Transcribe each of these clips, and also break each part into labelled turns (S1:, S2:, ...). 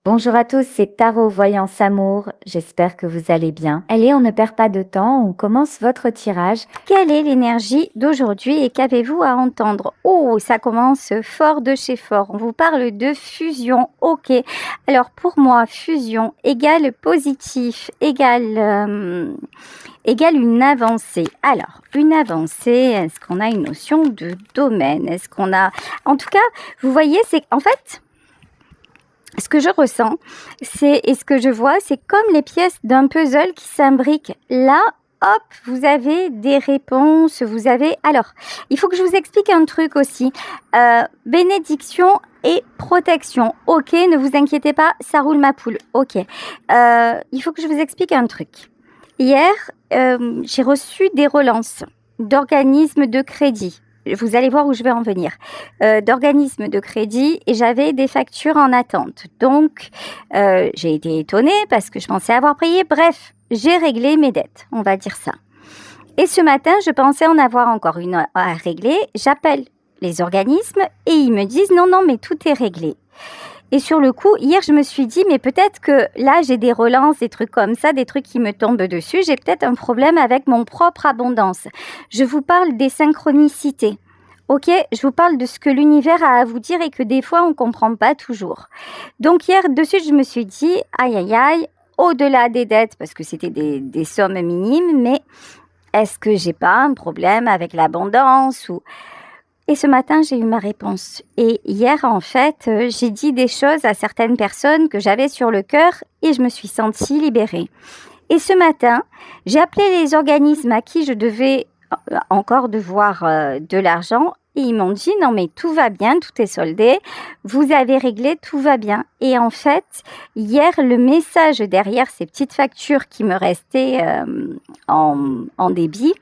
S1: Bonjour à tous, c'est Tarot Voyance Amour. J'espère que vous allez bien. Allez, on ne perd pas de temps, on commence votre tirage.
S2: Quelle est l'énergie d'aujourd'hui et qu'avez-vous à entendre? Oh, ça commence fort de chez fort. On vous parle de fusion. Ok. Alors pour moi, fusion égale positif, égale une avancée. Alors, une avancée, est-ce qu'on a une notion de domaine? Est-ce qu'on a... En tout cas, vous voyez, c'est en fait... Ce que je ressens, et ce que je vois, c'est comme les pièces d'un puzzle qui s'imbriquent. Là, hop, vous avez des réponses, vous avez... Alors, il faut que je vous explique un truc aussi. Bénédiction et protection. Ok, ne vous inquiétez pas, ça roule ma poule. Ok. Il faut que je vous explique un truc. Hier, j'ai reçu des relances d'organismes de crédit. Vous allez voir où je vais en venir. D'organismes de crédit et j'avais des factures en attente. Donc, j'ai été étonnée parce que je pensais avoir payé. Bref, j'ai réglé mes dettes, on va dire ça. Et ce matin, je pensais en avoir encore une à régler. J'appelle les organismes et ils me disent non, mais tout est réglé. Et sur le coup, hier, je me suis dit, mais peut-être que là, j'ai des relances, des trucs comme ça, des trucs qui me tombent dessus. J'ai peut-être un problème avec mon propre abondance. Je vous parle des synchronicités. Ok, je vous parle de ce que l'univers a à vous dire et que des fois, on ne comprend pas toujours. Donc hier, dessus, je me suis dit, aïe, au-delà des dettes, parce que c'était des sommes minimes, mais est-ce que j'ai pas un problème avec l'abondance ou... Et ce matin, j'ai eu ma réponse. Et hier, en fait, j'ai dit des choses à certaines personnes que j'avais sur le cœur et je me suis sentie libérée. Et ce matin, j'ai appelé les organismes à qui je devais encore devoir de l'argent et ils m'ont dit non mais tout va bien, tout est soldé, vous avez réglé, tout va bien. Et en fait, hier, le message derrière ces petites factures qui me restaient en débit,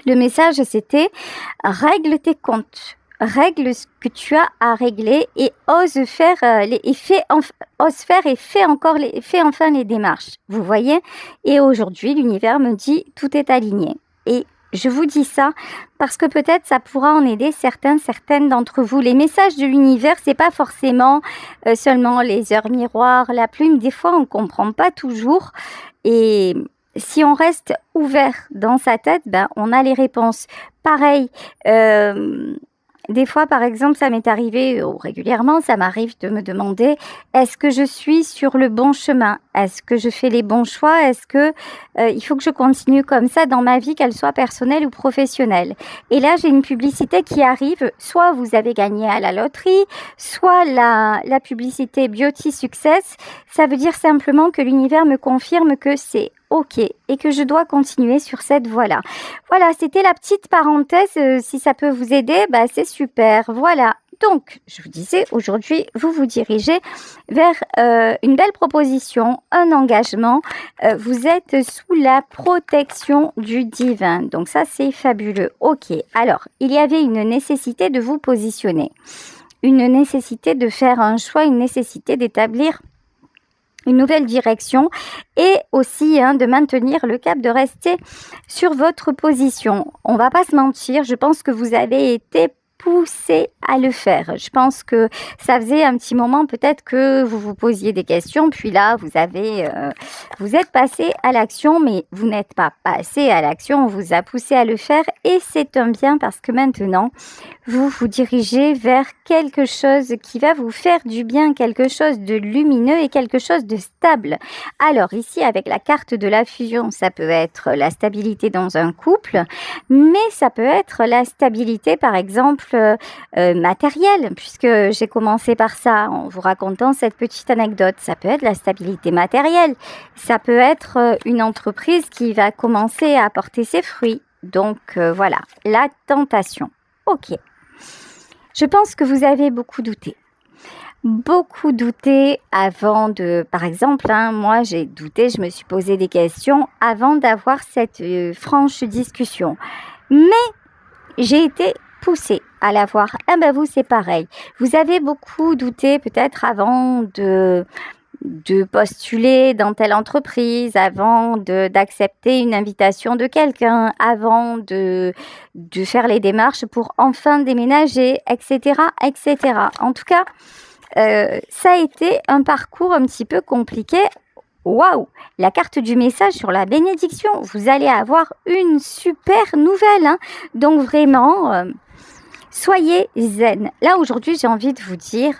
S2: le message, c'était « Règle tes comptes, règle ce que tu as à régler et ose faire, fais enfin les démarches. » Vous voyez? Et aujourd'hui, l'univers me dit « Tout est aligné. » Et je vous dis ça parce que peut-être ça pourra en aider certaines d'entre vous. Les messages de l'univers, c'est pas forcément seulement les heures miroirs, la plume. Des fois, on ne comprend pas toujours. Et... si on reste ouvert dans sa tête, ben, on a les réponses. Pareil, des fois, par exemple, ça m'est arrivé, ou régulièrement, ça m'arrive de me demander, est-ce que je suis sur le bon chemin? Est-ce que je fais les bons choix? Est-ce que il faut que je continue comme ça dans ma vie, qu'elle soit personnelle ou professionnelle? Et là, j'ai une publicité qui arrive, soit vous avez gagné à la loterie, soit la publicité Beauty Success. Ça veut dire simplement que l'univers me confirme que c'est ok et que je dois continuer sur cette voie-là. Voilà, c'était la petite parenthèse. Si ça peut vous aider, bah, c'est super. Voilà. Donc, je vous disais, aujourd'hui, vous vous dirigez vers une belle proposition, un engagement. Vous êtes sous la protection du divin. Donc ça, c'est fabuleux. Ok. Alors, il y avait une nécessité de vous positionner, une nécessité de faire un choix, une nécessité d'établir une nouvelle direction et aussi de maintenir le cap, de rester sur votre position. On va pas se mentir, je pense que vous avez été poussé à le faire. Je pense que ça faisait un petit moment peut-être que vous vous posiez des questions, puis là vous êtes passé à l'action, mais vous n'êtes pas passé à l'action, on vous a poussé à le faire et c'est un bien parce que maintenant vous vous dirigez vers quelque chose qui va vous faire du bien, quelque chose de lumineux et quelque chose de stable. Alors ici, avec la carte de la fusion, ça peut être la stabilité dans un couple, mais ça peut être la stabilité, par exemple, matérielle, puisque j'ai commencé par ça en vous racontant cette petite anecdote. Ça peut être la stabilité matérielle, ça peut être une entreprise qui va commencer à porter ses fruits. Donc voilà, la tentation. Ok. Je pense que vous avez beaucoup douté. Beaucoup douté avant de... Par exemple, moi j'ai douté, je me suis posé des questions avant d'avoir cette franche discussion. Mais j'ai été poussée à l'avoir. Ah ben vous, c'est pareil. Vous avez beaucoup douté peut-être avant de postuler dans telle entreprise, avant d'accepter une invitation de quelqu'un, avant de faire les démarches pour enfin déménager, etc., etc. En tout cas, ça a été un parcours un petit peu compliqué. Waouh! La carte du message sur la bénédiction, vous allez avoir une super nouvelle, hein. Donc vraiment, soyez zen. Là aujourd'hui, j'ai envie de vous dire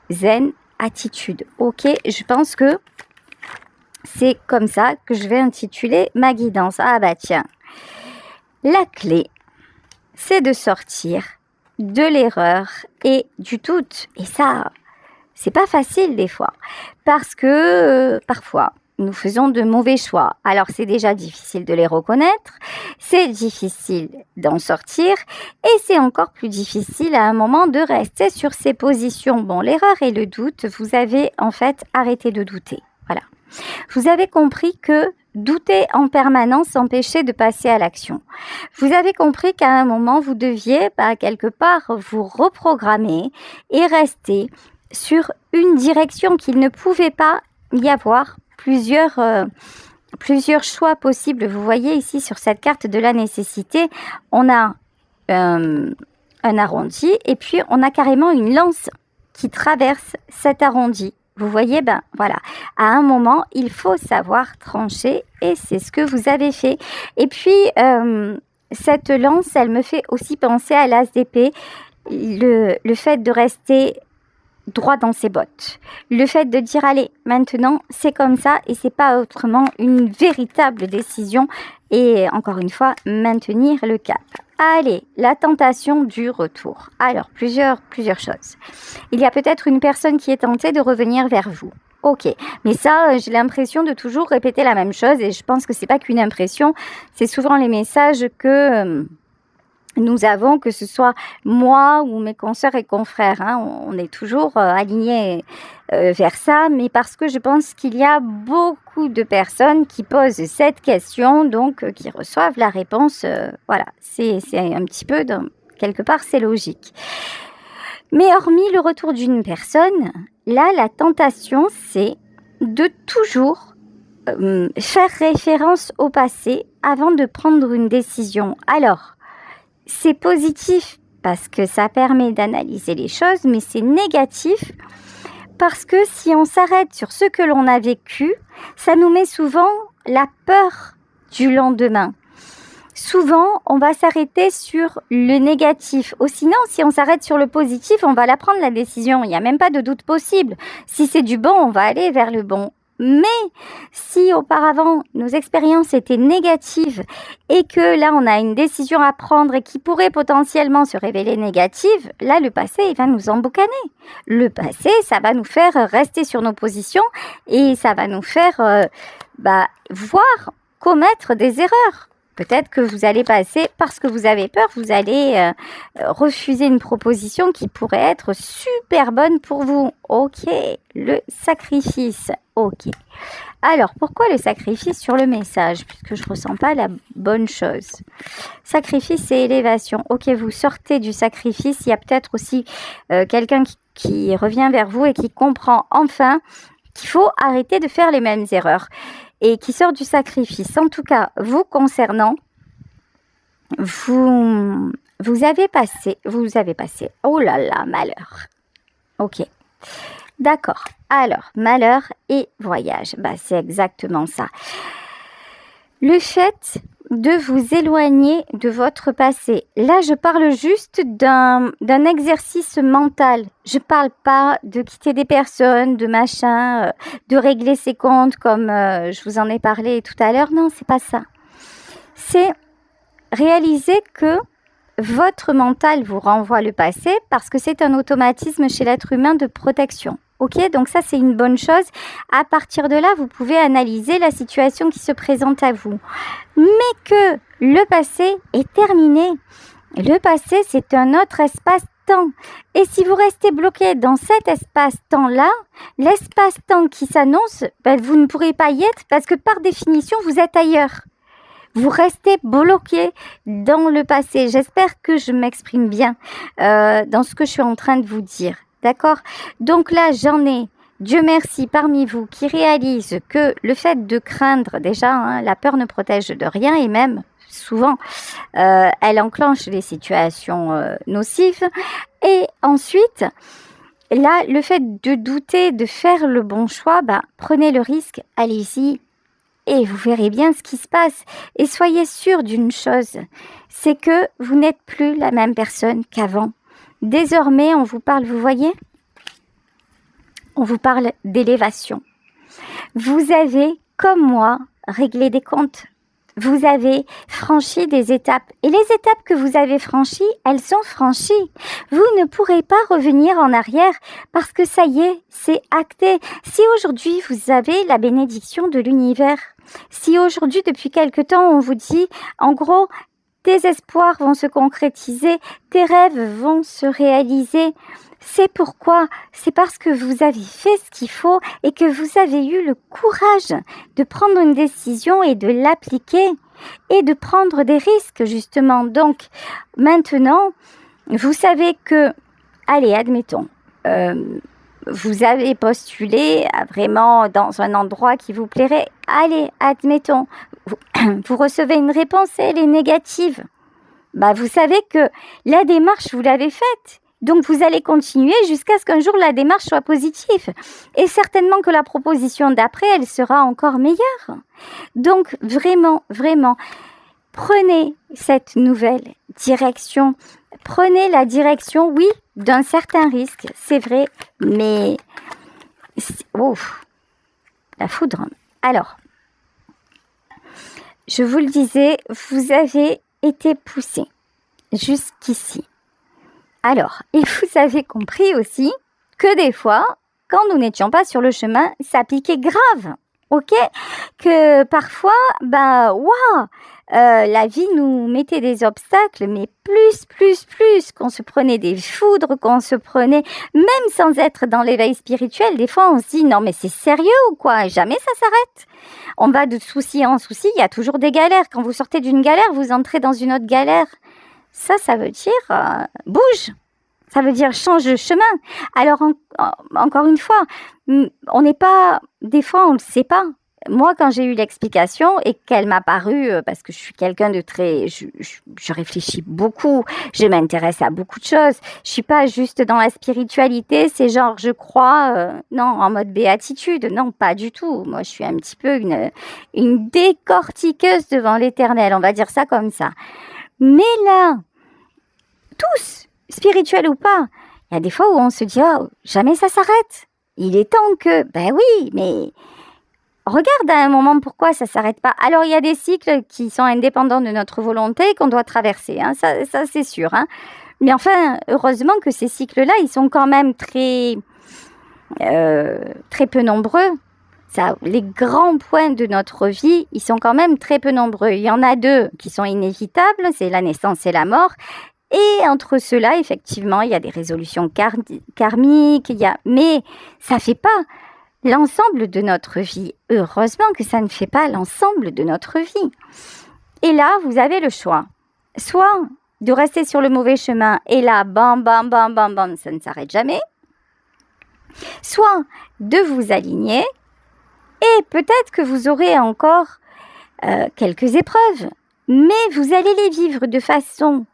S2: zen, attitude. Ok, je pense que c'est comme ça que je vais intituler ma guidance. Ah bah tiens, la clé, c'est de sortir de l'erreur et du doute. Et ça, c'est pas facile des fois, parce que parfois, nous faisons de mauvais choix. Alors c'est déjà difficile de les reconnaître, c'est difficile d'en sortir, et c'est encore plus difficile à un moment de rester sur ses positions. Bon, l'erreur et le doute, vous avez en fait arrêté de douter. Voilà. Vous avez compris que douter en permanence empêchait de passer à l'action. Vous avez compris qu'à un moment, vous deviez, quelque part, vous reprogrammer et rester sur une direction, qu'il ne pouvait pas y avoir plusieurs choix possibles. Vous voyez ici sur cette carte de la nécessité, on a un arrondi et puis on a carrément une lance qui traverse cet arrondi. Vous voyez, voilà, à un moment, il faut savoir trancher et c'est ce que vous avez fait. Et puis, cette lance, elle me fait aussi penser à l'as d'épée, le fait de rester droit dans ses bottes. Le fait de dire, allez, maintenant, c'est comme ça et c'est pas autrement, une véritable décision et encore une fois, maintenir le cap. Allez, la tentation du retour. Alors, plusieurs choses. Il y a peut-être une personne qui est tentée de revenir vers vous. Ok, mais ça, j'ai l'impression de toujours répéter la même chose et je pense que c'est pas qu'une impression, c'est souvent les messages que nous avons, que ce soit moi ou mes consoeurs et confrères, hein, on est toujours alignés vers ça, mais parce que je pense qu'il y a beaucoup de personnes qui posent cette question, donc qui reçoivent la réponse. Voilà, c'est un petit peu, quelque part, c'est logique. Mais hormis le retour d'une personne, là, la tentation, c'est de toujours faire référence au passé avant de prendre une décision. Alors, c'est positif parce que ça permet d'analyser les choses, mais c'est négatif parce que si on s'arrête sur ce que l'on a vécu, ça nous met souvent la peur du lendemain. Souvent, on va s'arrêter sur le négatif. Ou sinon, si on s'arrête sur le positif, on va la prendre la décision. Il n'y a même pas de doute possible. Si c'est du bon, on va aller vers le bon. Mais si auparavant nos expériences étaient négatives et que là on a une décision à prendre et qui pourrait potentiellement se révéler négative, là le passé il va nous emboucaner. Le passé ça va nous faire rester sur nos positions et ça va nous faire voir commettre des erreurs. Peut-être que vous allez passer, parce que vous avez peur, vous allez refuser une proposition qui pourrait être super bonne pour vous. Ok, le sacrifice. Ok. Alors, pourquoi le sacrifice sur le message? Puisque je ne ressens pas la bonne chose. Sacrifice et élévation. Ok, vous sortez du sacrifice. Il y a peut-être aussi quelqu'un qui revient vers vous et qui comprend enfin qu'il faut arrêter de faire les mêmes erreurs. Et qui sort du sacrifice. En tout cas, vous concernant, vous avez passé, oh là là, malheur. Ok, d'accord. Alors, malheur et voyage, c'est exactement ça. Le fait de vous éloigner de votre passé. Là, je parle juste d'un exercice mental. Je parle pas de quitter des personnes, de machin, de régler ses comptes comme je vous en ai parlé tout à l'heure. Non, c'est pas ça. C'est réaliser que votre mental vous renvoie le passé parce que c'est un automatisme chez l'être humain de protection. Ok, donc ça c'est une bonne chose. À partir de là, vous pouvez analyser la situation qui se présente à vous. Mais que le passé est terminé. Le passé, c'est un autre espace-temps. Et si vous restez bloqué dans cet espace-temps-là, l'espace-temps qui s'annonce, vous ne pourrez pas y être parce que par définition, vous êtes ailleurs. Vous restez bloqué dans le passé. J'espère que je m'exprime bien dans ce que je suis en train de vous dire. D'accord? Donc là, j'en ai, Dieu merci, parmi vous qui réalisent que le fait de craindre, déjà, la peur ne protège de rien et même, souvent, elle enclenche les situations nocives. Et ensuite, là, le fait de douter, de faire le bon choix, prenez le risque, allez-y, et vous verrez bien ce qui se passe. Et soyez sûr d'une chose, c'est que vous n'êtes plus la même personne qu'avant. Désormais, on vous parle, vous voyez, on vous parle d'élévation. Vous avez, comme moi, réglé des comptes. Vous avez franchi des étapes. Et les étapes que vous avez franchies, elles sont franchies. Vous ne pourrez pas revenir en arrière parce que ça y est, c'est acté. Si aujourd'hui vous avez la bénédiction de l'univers, si aujourd'hui depuis quelque temps on vous dit, en gros, tes espoirs vont se concrétiser, tes rêves vont se réaliser, c'est pourquoi, c'est parce que vous avez fait ce qu'il faut et que vous avez eu le courage de prendre une décision et de l'appliquer et de prendre des risques justement. Donc maintenant, vous savez que, allez, admettons, vous avez postulé vraiment dans un endroit qui vous plairait. Allez, admettons, vous recevez une réponse et elle est négative. Vous savez que la démarche, vous l'avez faite. Donc, vous allez continuer jusqu'à ce qu'un jour, la démarche soit positive. Et certainement que la proposition d'après, elle sera encore meilleure. Donc, vraiment, vraiment, prenez cette nouvelle direction. Prenez la direction, oui, d'un certain risque, c'est vrai, mais... la foudre. Alors, je vous le disais, vous avez été poussé jusqu'ici. Alors, et vous avez compris aussi que des fois, quand nous n'étions pas sur le chemin, ça piquait grave, ok? Que parfois, la vie nous mettait des obstacles, mais plus, qu'on se prenait des foudres, qu'on se prenait, même sans être dans l'éveil spirituel, des fois on se dit, non mais c'est sérieux ou quoi? Jamais ça s'arrête. On va de souci en souci, il y a toujours des galères. Quand vous sortez d'une galère, vous entrez dans une autre galère. Ça veut dire bouge. Ça veut dire change de chemin. Alors, encore une fois, on n'est pas... Des fois, on ne le sait pas. Moi, quand j'ai eu l'explication et qu'elle m'a paru, parce que je suis quelqu'un de très... Je réfléchis beaucoup, je m'intéresse à beaucoup de choses. Je suis pas juste dans la spiritualité, c'est genre, je crois, non, en mode béatitude. Non, pas du tout. Moi, je suis un petit peu une décortiqueuse devant l'éternel, on va dire ça comme ça. Mais là, tous, spirituels ou pas, il y a des fois où on se dit, oh, jamais ça s'arrête. Il est temps que... oui, mais... Regarde à un moment pourquoi ça s'arrête pas. Alors, il y a des cycles qui sont indépendants de notre volonté et qu'on doit traverser, hein, ça c'est sûr. Hein. Mais enfin, heureusement que ces cycles-là, ils sont quand même très peu nombreux. Les grands points de notre vie, ils sont quand même très peu nombreux. Il y en a 2 qui sont inévitables, c'est la naissance et la mort. Et entre ceux-là, effectivement, il y a des résolutions karmiques, mais ça fait pas l'ensemble de notre vie. Heureusement que ça ne fait pas l'ensemble de notre vie. Et là, vous avez le choix. Soit de rester sur le mauvais chemin, et là, bam, ça ne s'arrête jamais. Soit de vous aligner, et peut-être que vous aurez encore quelques épreuves, mais vous allez les vivre de façon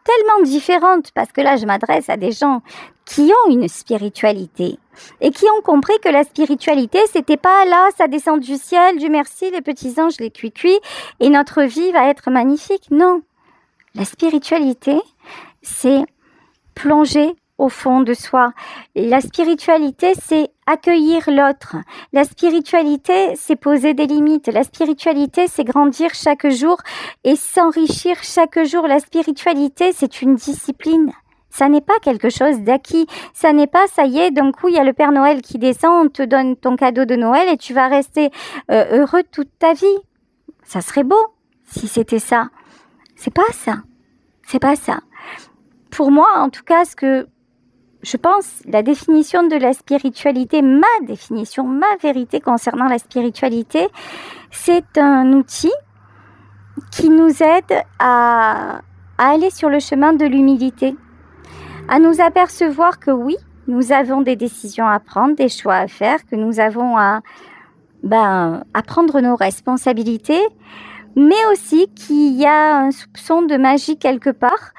S2: tellement différente, parce que là, je m'adresse à des gens qui ont une spiritualité et qui ont compris que la spiritualité, c'était pas là, ça descend du ciel, Dieu merci, les petits anges, les cuits, et notre vie va être magnifique. Non, la spiritualité, c'est plonger au fond de soi. La spiritualité, c'est accueillir l'autre. La spiritualité, c'est poser des limites. La spiritualité, c'est grandir chaque jour et s'enrichir chaque jour. La spiritualité, c'est une discipline. Ça n'est pas quelque chose d'acquis. Ça n'est pas, ça y est, d'un coup, il y a le Père Noël qui descend, on te donne ton cadeau de Noël et tu vas rester heureux toute ta vie. Ça serait beau si c'était ça. C'est pas ça. C'est pas ça. Pour moi, en tout cas, ce que je pense, la définition de la spiritualité, ma définition, ma vérité concernant la spiritualité, c'est un outil qui nous aide à aller sur le chemin de l'humilité, à nous apercevoir que oui, nous avons des décisions à prendre, des choix à faire, que nous avons à prendre nos responsabilités, mais aussi qu'il y a un soupçon de magie quelque part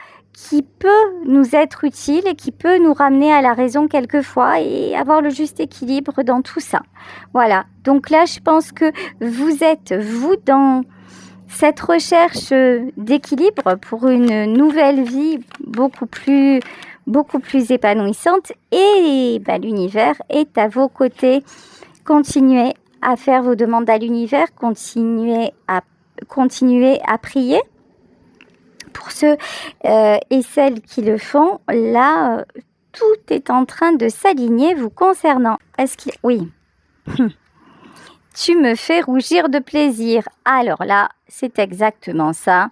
S2: qui peut nous être utile et qui peut nous ramener à la raison quelquefois et avoir le juste équilibre dans tout ça. Voilà. Donc là, je pense que vous êtes, vous, dans cette recherche d'équilibre pour une nouvelle vie beaucoup plus épanouissante et l'univers est à vos côtés. Continuez à faire vos demandes à l'univers, continuez à prier. Pour ceux et celles qui le font, là, tout est en train de s'aligner vous concernant. Oui. Tu me fais rougir de plaisir. Alors là, c'est exactement ça.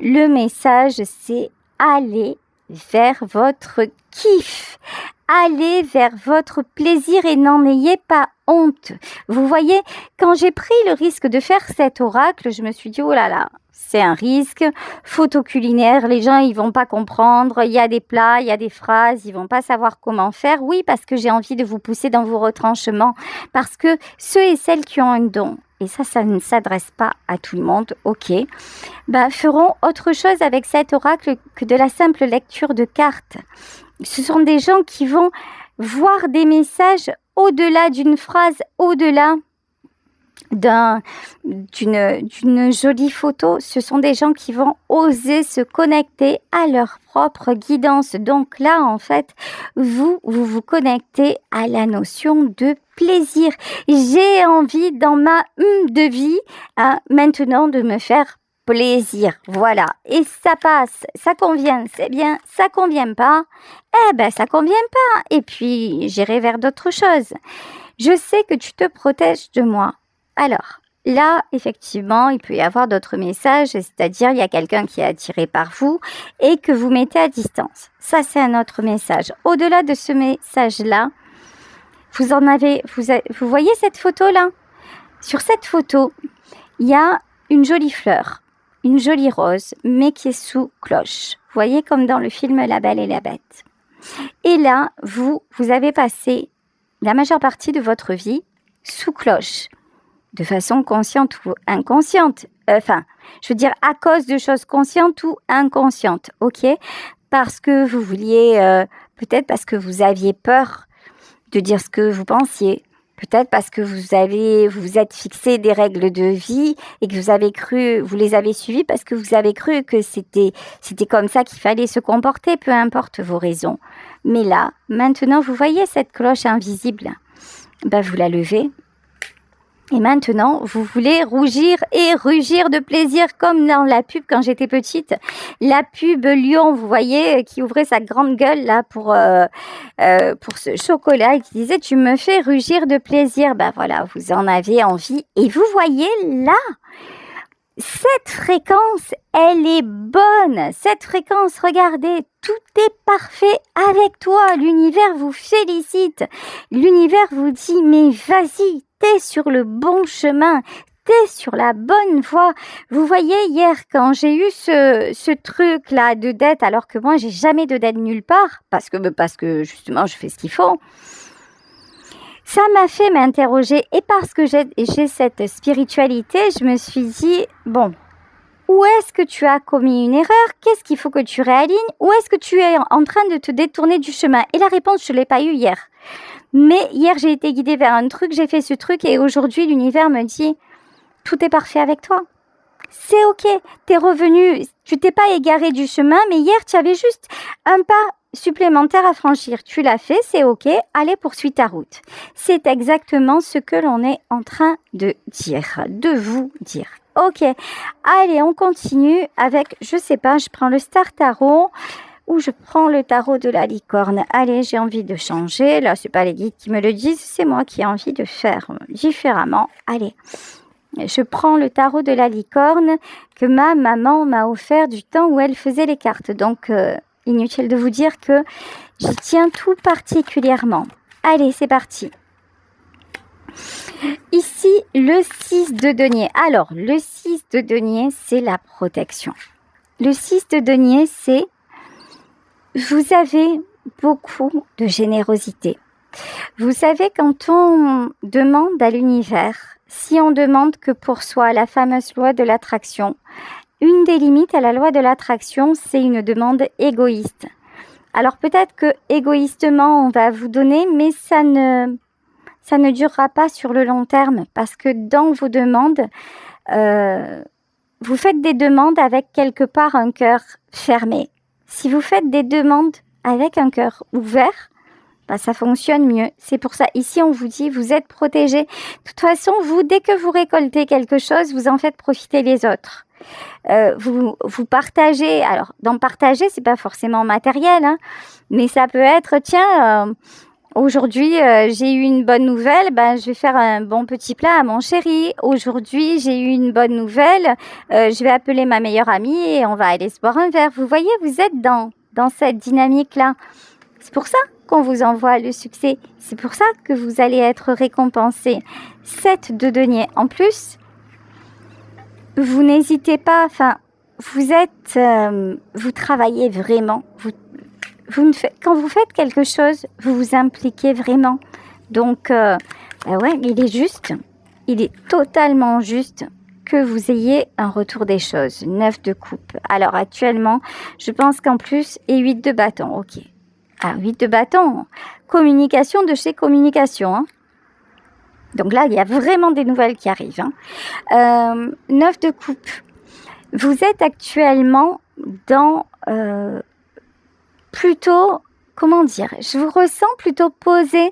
S2: Le message, c'est aller vers votre kiff. Allez vers votre plaisir et n'en ayez pas honte. Vous voyez, quand j'ai pris le risque de faire cet oracle, je me suis dit, oh là là, c'est un risque. Photo culinaire, les gens, ils vont pas comprendre. Il y a des plats, il y a des phrases, ils vont pas savoir comment faire. Oui, parce que j'ai envie de vous pousser dans vos retranchements. Parce que ceux et celles qui ont un don, et ça ne s'adresse pas à tout le monde, ok, feront autre chose avec cet oracle que de la simple lecture de cartes. Ce sont des gens qui vont voir des messages au-delà d'une phrase, au-delà d'une jolie photo. Ce sont des gens qui vont oser se connecter à leur propre guidance. Donc là, en fait, vous connectez à la notion de plaisir. J'ai envie dans ma de vie maintenant de me faire plaisir, voilà, et ça passe, ça convient, c'est bien, ça convient pas, ça convient pas, et puis j'irai vers d'autres choses. Je sais que tu te protèges de moi. Alors, là, effectivement, il peut y avoir d'autres messages, c'est-à-dire il y a quelqu'un qui est attiré par vous et que vous mettez à distance. Ça, c'est un autre message. Au-delà de ce message-là, vous voyez cette photo-là? Sur cette photo, il y a une jolie fleur, une jolie rose, mais qui est sous cloche. Vous voyez, comme dans le film La Belle et la Bête. Et là, vous avez passé la majeure partie de votre vie sous cloche, de façon consciente ou inconsciente. Je veux dire, à cause de choses conscientes ou inconscientes, ok? Parce que vous vouliez, peut-être parce que vous aviez peur de dire ce que vous pensiez. Peut-être parce que vous êtes fixé des règles de vie et que vous les avez suivies parce que vous avez cru que c'était comme ça qu'il fallait se comporter, peu importe vos raisons. Mais là, maintenant, vous voyez cette cloche invisible. Vous la levez. Et maintenant, vous voulez rougir et rugir de plaisir comme dans la pub quand j'étais petite. La pub Lion, vous voyez, qui ouvrait sa grande gueule là pour ce chocolat et qui disait « Tu me fais rugir de plaisir ». Voilà, vous en avez envie. Et vous voyez là, cette fréquence, elle est bonne. Cette fréquence, regardez, tout est parfait avec toi. L'univers vous félicite. L'univers vous dit « Mais vas-y ». T'es sur le bon chemin, t'es sur la bonne voie. Vous voyez, hier, quand j'ai eu ce truc-là de dette, alors que moi, j'ai jamais de dette nulle part, parce que justement, je fais ce qu'il faut, ça m'a fait m'interroger. Et parce que j'ai cette spiritualité, je me suis dit, bon, où est-ce que tu as commis une erreur? Qu'est-ce qu'il faut que tu réalignes? Où est-ce que tu es en train de te détourner du chemin? Et la réponse, je ne l'ai pas eue hier. Mais hier, j'ai été guidée vers un truc, j'ai fait ce truc et aujourd'hui, l'univers me dit « Tout est parfait avec toi. C'est ok, t'es revenu, tu t'es pas égaré du chemin, mais hier, tu avais juste un pas supplémentaire à franchir. Tu l'as fait, c'est ok, allez, poursuis ta route. » C'est exactement ce que l'on est en train de dire, de vous dire. Ok, allez, on continue avec, je sais pas, je prends le Star Tarot. Ou je prends le tarot de la licorne. Allez, j'ai envie de changer. Là, c'est pas les guides qui me le disent, c'est moi qui ai envie de faire différemment. Allez, je prends le tarot de la licorne que ma maman m'a offert du temps où elle faisait les cartes. Donc, inutile de vous dire que j'y tiens tout particulièrement. Allez, c'est parti. Ici, le 6 de denier. Alors, le 6 de denier, c'est la protection. Le 6 de denier, c'est vous avez beaucoup de générosité. Vous savez, quand on demande à l'univers, si on demande que pour soi la fameuse loi de l'attraction, une des limites à la loi de l'attraction, c'est une demande égoïste. Alors peut-être que égoïstement, on va vous donner, mais ça ne durera pas sur le long terme parce que dans vos demandes, vous faites des demandes avec quelque part un cœur fermé. Si vous faites des demandes avec un cœur ouvert, ça fonctionne mieux. C'est pour ça, ici, on vous dit, vous êtes protégés. De toute façon, vous, dès que vous récoltez quelque chose, vous en faites profiter les autres. Vous partagez. Alors, dans partager, c'est pas forcément matériel, hein, mais ça peut être, tiens, aujourd'hui, j'ai eu une bonne nouvelle, je vais faire un bon petit plat à mon chéri. Aujourd'hui, j'ai eu une bonne nouvelle, je vais appeler ma meilleure amie et on va aller se boire un verre. Vous voyez, vous êtes dans cette dynamique-là. C'est pour ça qu'on vous envoie le succès. C'est pour ça que vous allez être récompensé. 7 de denier. En plus, vous n'hésitez pas, vous travaillez vraiment. Quand vous faites quelque chose, vous vous impliquez vraiment. Donc, il est juste, il est totalement juste que vous ayez un retour des choses. 9 de coupe. Alors, actuellement, je pense qu'en plus, et 8 de bâton, ok. Ah, 8 de bâton, communication de chez communication. Hein. Donc là, il y a vraiment des nouvelles qui arrivent. 9 de coupe. Vous êtes actuellement dans plutôt, comment dire, je vous ressens plutôt posé,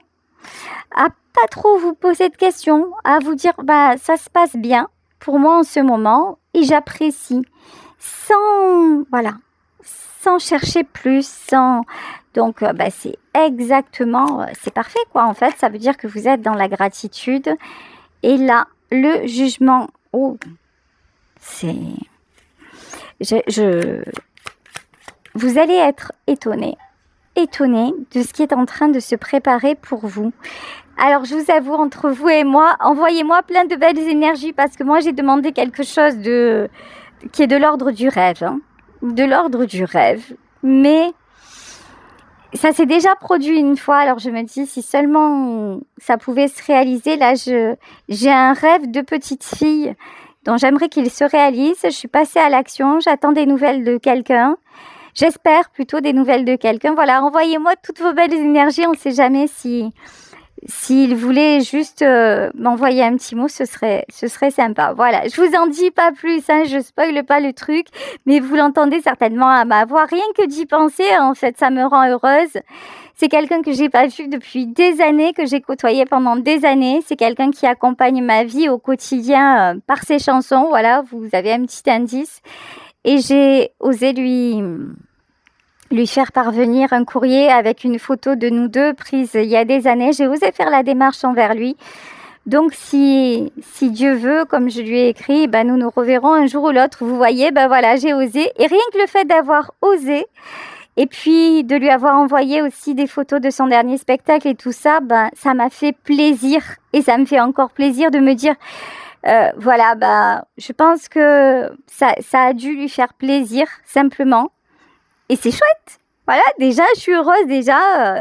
S2: à pas trop vous poser de questions, à vous dire, ça se passe bien pour moi en ce moment et j'apprécie sans chercher plus, Donc, c'est exactement, c'est parfait, quoi. En fait, ça veut dire que vous êtes dans la gratitude. Et là, le jugement, vous allez être étonné de ce qui est en train de se préparer pour vous. Alors, je vous avoue, entre vous et moi, envoyez-moi plein de belles énergies parce que moi, j'ai demandé quelque chose qui est de l'ordre du rêve. Hein. De l'ordre du rêve. Mais ça s'est déjà produit une fois, alors je me dis si seulement ça pouvait se réaliser. Là, j'ai un rêve de petite fille dont j'aimerais qu'il se réalise. Je suis passée à l'action, j'attends des nouvelles de quelqu'un. J'espère plutôt des nouvelles de quelqu'un. Voilà, envoyez-moi toutes vos belles énergies. On ne sait jamais s'il voulait juste m'envoyer un petit mot, ce serait sympa. Voilà, je vous en dis pas plus, hein, je spoile pas le truc, mais vous l'entendez certainement à ma voix. Rien que d'y penser, en fait, ça me rend heureuse. C'est quelqu'un que j'ai pas vu depuis des années, que j'ai côtoyé pendant des années. C'est quelqu'un qui accompagne ma vie au quotidien par ses chansons. Voilà, vous avez un petit indice. Et j'ai osé lui faire parvenir un courrier avec une photo de nous deux prise il y a des années. J'ai osé faire la démarche envers lui. Donc, si Dieu veut, comme je lui ai écrit, nous nous reverrons un jour ou l'autre. Vous voyez, voilà, j'ai osé. Et rien que le fait d'avoir osé, et puis de lui avoir envoyé aussi des photos de son dernier spectacle et tout ça, ça m'a fait plaisir. Et ça me fait encore plaisir de me dire, je pense que ça a dû lui faire plaisir, simplement. Et c'est chouette. Voilà, déjà, je suis heureuse. Déjà,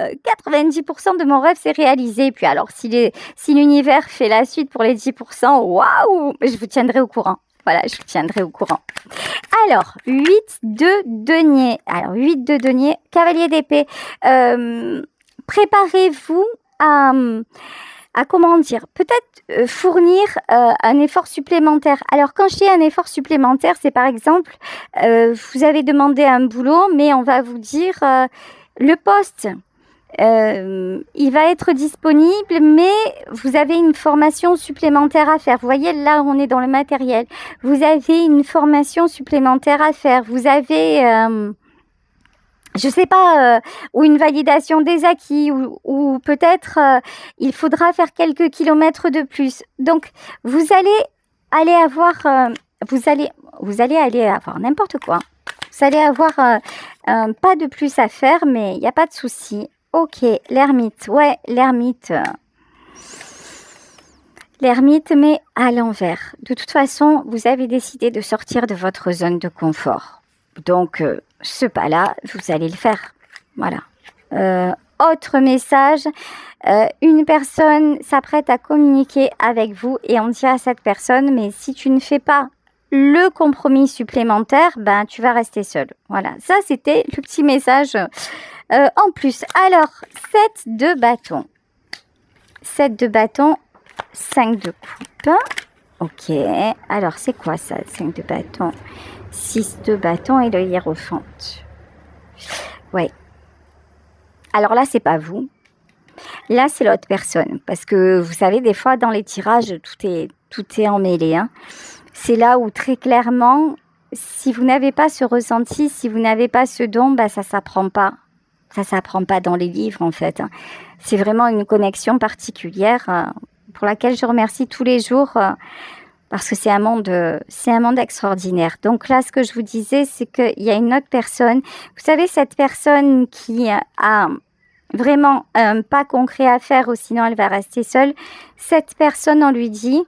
S2: 90% de mon rêve s'est réalisé. Et puis alors, si l'univers fait la suite pour les 10%, waouh, je vous tiendrai au courant. Voilà, je vous tiendrai au courant. Alors, 8 de denier. Alors, 8 de denier, cavalier d'épée. Préparez-vous à comment dire, peut-être fournir un effort supplémentaire. Alors, quand je dis un effort supplémentaire, c'est par exemple, vous avez demandé un boulot, mais on va vous dire, le poste, il va être disponible, mais vous avez une formation supplémentaire à faire. Vous voyez, là, on est dans le matériel. Vous avez une formation supplémentaire à faire. Vous avez... je sais pas, ou une validation des acquis, ou peut-être il faudra faire quelques kilomètres de plus. Donc, vous allez avoir n'importe quoi. Vous allez avoir un pas de plus à faire, mais il n'y a pas de souci. Ok, l'ermite. Ouais, l'ermite. L'ermite, mais à l'envers. De toute façon, vous avez décidé de sortir de votre zone de confort. Donc, ce pas-là, vous allez le faire. Voilà. Autre message, une personne s'apprête à communiquer avec vous et on dit à cette personne, mais si tu ne fais pas le compromis supplémentaire, ben, tu vas rester seul. Voilà, ça, c'était le petit message en plus. Alors, 7 de bâton. 7 de bâton, 5 de coupe. Ok, alors c'est quoi ça? 5 de bâton, 6 de bâton et le hiérophant. Ouais. Alors là, c'est pas vous. Là, c'est l'autre personne. Parce que vous savez, des fois, dans les tirages, tout est emmêlé. Hein. C'est là où très clairement, si vous n'avez pas ce ressenti, si vous n'avez pas ce don, bah, ça s'apprend pas. Ça s'apprend pas dans les livres, en fait. Hein. C'est vraiment une connexion particulière pour laquelle je remercie tous les jours parce que c'est un monde extraordinaire. Donc là, ce que je vous disais, c'est qu'il y a une autre personne. Vous savez, cette personne qui a vraiment un pas concret à faire ou sinon elle va rester seule. Cette personne, on lui dit,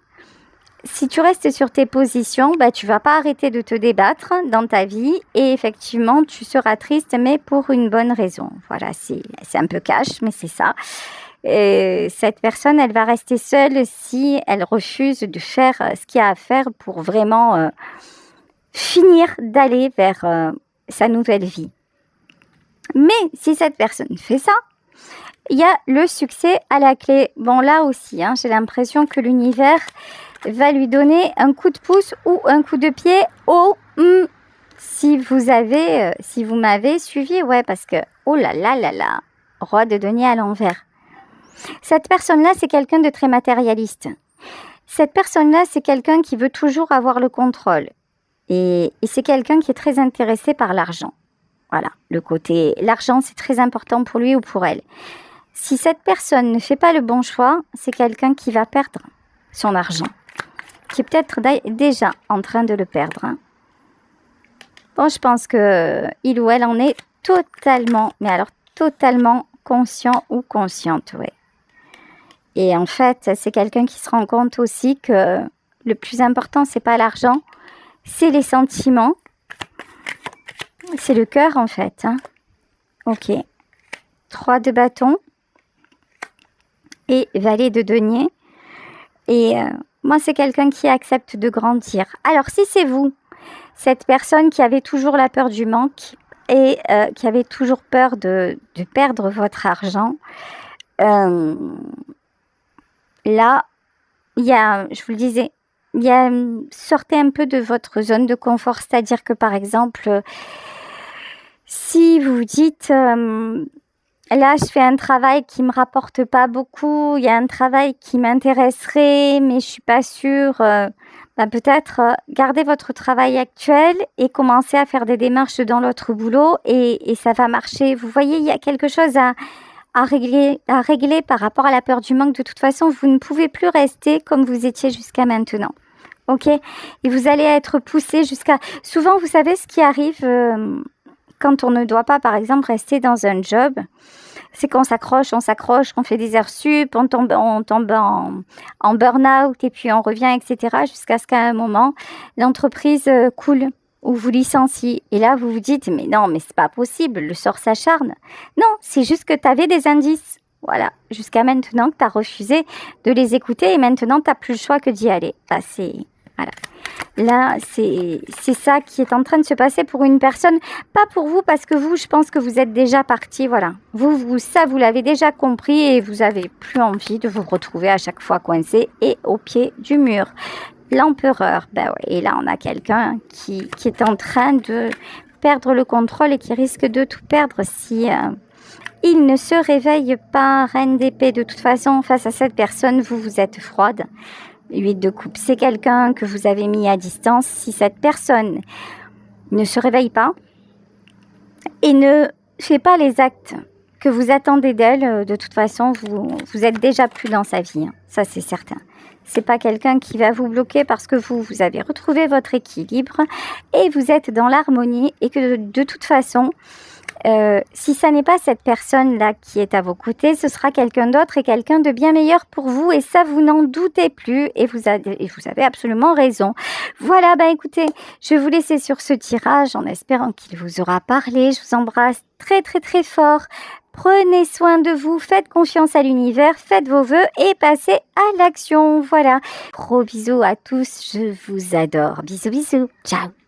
S2: si tu restes sur tes positions, bah, tu vas pas arrêter de te débattre dans ta vie et effectivement, tu seras triste, mais pour une bonne raison. Voilà, c'est un peu cash, mais c'est ça. Et cette personne, elle va rester seule si elle refuse de faire ce qu'il y a à faire pour vraiment finir d'aller vers sa nouvelle vie. Mais si cette personne fait ça, il y a le succès à la clé. Bon, là aussi, hein, j'ai l'impression que l'univers va lui donner un coup de pouce ou un coup de pied au si vous m'avez suivi, ouais, parce que oh là là là là, roi de denier à l'envers. Cette personne-là, c'est quelqu'un de très matérialiste. Cette personne-là, c'est quelqu'un qui veut toujours avoir le contrôle. Et c'est quelqu'un qui est très intéressé par l'argent. Voilà, l'argent, c'est très important pour lui ou pour elle. Si cette personne ne fait pas le bon choix, c'est quelqu'un qui va perdre son argent, qui est peut-être déjà en train de le perdre. Hein. Bon, je pense que il ou elle en est totalement, mais alors totalement conscient ou consciente, ouais. Et en fait, c'est quelqu'un qui se rend compte aussi que le plus important, c'est pas l'argent, c'est les sentiments, c'est le cœur en fait. Hein. Ok. 3 de bâton et valet de denier. Et moi, c'est quelqu'un qui accepte de grandir. Alors, si c'est vous, cette personne qui avait toujours la peur du manque et qui avait toujours peur de perdre votre argent, là, il y a, je vous le disais, sortez un peu de votre zone de confort. C'est-à-dire que, par exemple, si vous vous dites, là, je fais un travail qui me rapporte pas beaucoup, il y a un travail qui m'intéresserait, mais je suis pas sûre, peut-être gardez votre travail actuel et commencez à faire des démarches dans l'autre boulot et ça va marcher. Vous voyez, il y a quelque chose à régler par rapport à la peur du manque. De toute façon, vous ne pouvez plus rester comme vous étiez jusqu'à maintenant. Ok? Et vous allez être poussé jusqu'à... Souvent, vous savez ce qui arrive quand on ne doit pas, par exemple, rester dans un job, c'est qu'on s'accroche, qu'on fait des heures sup, on tombe en burn-out et puis on revient, etc. jusqu'à ce qu'à un moment, l'entreprise coule ou vous licencie. Et là, vous vous dites, mais non, mais c'est pas possible, le sort s'acharne. Non, c'est juste que tu avais des indices. Voilà, jusqu'à maintenant que tu as refusé de les écouter et maintenant, tu n'as plus le choix que d'y aller. Voilà. Là, c'est ça qui est en train de se passer pour une personne, pas pour vous, parce que vous, je pense que vous êtes déjà parti, voilà. Ça, vous l'avez déjà compris et vous avez plus envie de vous retrouver à chaque fois coincé et au pied du mur. L'empereur, ouais, et là, on a quelqu'un qui est en train de perdre le contrôle et qui risque de tout perdre si il ne se réveille pas. Reine d'épée, de toute façon, face à cette personne, vous êtes froide. 8 de coupe, c'est quelqu'un que vous avez mis à distance. Si cette personne ne se réveille pas et ne fait pas les actes que vous attendez d'elle, de toute façon, vous êtes déjà plus dans sa vie. Hein. Ça, c'est certain. C'est pas quelqu'un qui va vous bloquer parce que vous avez retrouvé votre équilibre et vous êtes dans l'harmonie et que de toute façon, Si ça n'est pas cette personne-là qui est à vos côtés, ce sera quelqu'un d'autre et quelqu'un de bien meilleur pour vous. Et ça, vous n'en doutez plus. Et vous avez absolument raison. Voilà, écoutez, je vais vous laisser sur ce tirage en espérant qu'il vous aura parlé. Je vous embrasse très très très fort. Prenez soin de vous, faites confiance à l'univers, faites vos vœux et passez à l'action. Voilà. Gros bisous à tous, je vous adore. Bisous bisous. Ciao.